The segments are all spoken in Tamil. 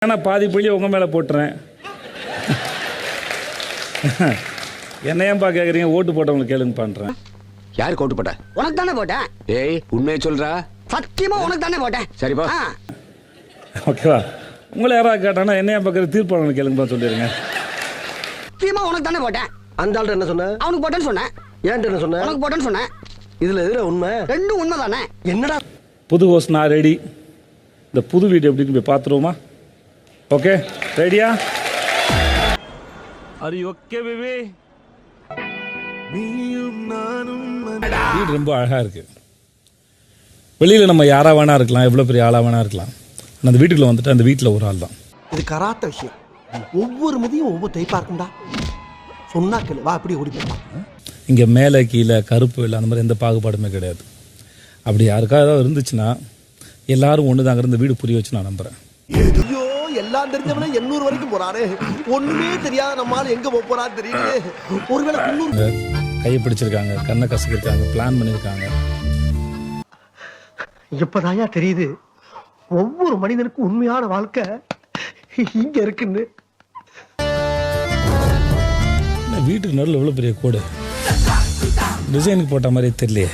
நான் பாதி பள்ளி உங்கள் மேலே போட்டுறேன். என்ன ஏன்பா கேட்குறீங்க? ஓட்டு போட்டவங்களுக்கு கேளுங்க பண்ணுறேன். யாருக்கு ஓட்டு போட்ட? உனக்கு தானே போட்டேன். ஏய் உண்மையை சொல்றா. சத்தியமா உனக்கு தானே போட்டேன். சரிப்பா. ஓகேவா? உங்களை யாராவது கேட்டானா என்ன ஏன் பக்கத்தில் தீர்ப்பாளர்கள் கேளுங்கப்பா சொல்லிடுங்க. சத்தியமா உனக்கு தானே போட்டேன். அந்த ஆள்கிட்ட என்ன சொன்ன? அவனுக்கு போட்டேன்னு சொன்னேன். ஏன்ட்டு என்ன சொன்ன? உனக்கு போட்டேன்னு சொன்னேன். இதுல எதுல உண்மை? ரெண்டும் உண்மை தானே. என்னடா புது ஹோஸ்ட் நான் ரெடி. இந்த புது வீடியோ எப்படின்னு போய் பார்த்துருவோமா? ஓகே ரெடியா? Are you okay baby? வீடு ரொம்ப அழகாக இருக்குது. வெளியில் நம்ம யாராக வேணா இருக்கலாம், எவ்வளோ பெரிய ஆளாக வேணா இருக்கலாம். ஆனால் அந்த வீட்டுக்குள்ளே வந்துட்டு அந்த வீட்டில் ஒரு ஆள் தான். இது கராத்த விஷயம். ஒவ்வொரு மதியம் ஒவ்வொரு டைப்பா இருக்கும்டா. சொன்னா கேளு, வா அப்படியே ஓடி போலாம். இங்கே மேலே கீழே கருப்பு இல்லை அந்த மாதிரி எந்த பாகுபாடுமே கிடையாது. அப்படி யாருக்காக ஏதாவது இருந்துச்சுன்னா எல்லாரும் ஒன்று தாங்கிற இந்த வீடு புரிய வச்சு நான் நம்புகிறேன். ஐயோ எல்லாம் தெரிஞ்சவனே 800 வரைக்கும் போறாரு. ஒண்ணுமே தெரியாத நம்மால எங்க போறான்னு தெரியுது. ஒருவேளை கையை பிடிச்சிருக்காங்க, கண்ணை கசக்கிருக்காங்க, பிளான் பண்ணியிருக்காங்க. இப்பதாயா தெரியுது ஒவ்வொரு மனிதனுக்கும் உண்மையான வாழ்க்கை இங்க இருக்குன்னு. வீட்டுக்கு நடுவில் எவ்வளோ பெரிய கோடு டிசைனுக்கு போட்ட மாதிரியே தெரியலையே.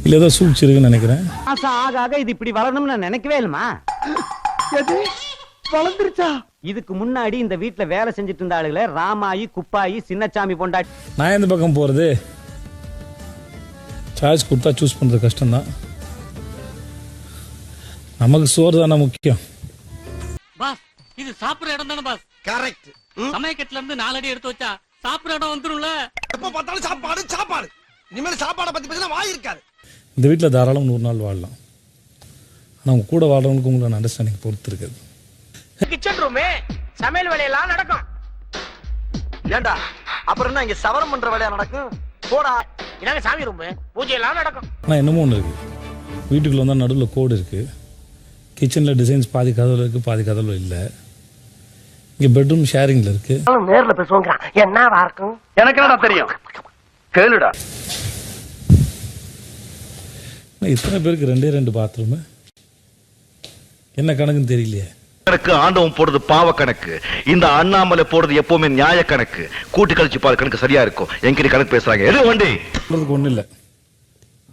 இல்லை ஏதோ சூழ்ச்சிருக்குன்னு நினைக்கிறேன். ஆக இது இப்படி வளரணும்னு நான் நினைக்கவே இல்லைமா. வளர்ந்துருச்சா? இதுக்கு முன்னாடி இந்த வீட்டுல வேலை செஞ்சுட்டு இருந்த ஆளுகளை ராமாயி குப்பாயி சின்னச்சாமி பொண்டாட்டி. நான் எந்த பக்கம் போகிறது? சாய்ஸ் கொடுத்தா சூஸ் பண்ணுறது கஷ்டம்தான். நமக்கு சோறு தானே முக்கியம். பாஸ் இது சாப்பிடுற இடம் தானே பாஸ்? கரெக்ட். சமயக்கட்டுல இருந்து 4 அடி எடுத்து வச்சா சாப்பிடுற இடம் வந்துரும்ல. எப்ப பார்த்தாலும் சாப்பாடு சாப்பாடு. இனிமேல் சாப்பாடை பத்தி பேசினா வாய் இருக்காது. இந்த வீட்டில் தாராளம் 100 நாள் வாழலாம். ஆனால் அவங்க கூட வாழ்றவங்களுக்கு உங்களோட அண்டர்ஸ்டாண்டிங் பொறுத்து இருக்குது. கிச்சன் ரூம் சமையல் வேலையெல்லாம் நடக்கும். ஏண்டா அப்புறம் என்ன இங்க சவரம் பண்ற வேலையா நடக்கும்? போடா. இதாங்க சாமி ரூம் பூஜை எல்லாம் நடக்கும். ஆனால் என்னமோ ஒன்று இருக்குது. வீட்டுக்குள்ளே வந்தால் நடுவில் கோடு இருக்குது. கிச்சனில் டிசைன்ஸ் பாதி கதவில் இருக்குது, பாதி கதவில் இல்லை. இங்கே பெட்ரூம் ஷேரிங்கில் இருக்குது. நேர்ல பேசுவாங்க. என்னவா இருக்கும்? எனக்கு என்னடா தெரியும்? கேளுடா. இத்தனை பேருக்கு 2 பாத்ரூமு என்ன கணக்குன்னு தெரியலையே. கணக்கு ஆண்டவன் போடுறது பாவ கணக்கு. இந்த அண்ணாமலை போடுறது எப்பவுமே நியாய கணக்கு. கூட்டி கழிச்சு பாரு கணக்கு சரியா இருக்கும். என்கிட்ட கணக்கு பேசுறாங்க. எது வண்டி சொல்றதுக்கு ஒன்றும் இல்லை.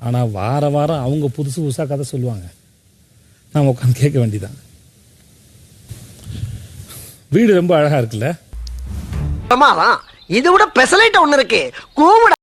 ஆனால் வாரம் அவங்க புதுசாக கதை சொல்லுவாங்க. நாம் உட்காந்து கேட்க வேண்டியதான். வீடு ரொம்ப அழகா இருக்குல்ல? இதை விட பெசலைட் ஒண்ணு இருக்கு. கூவிட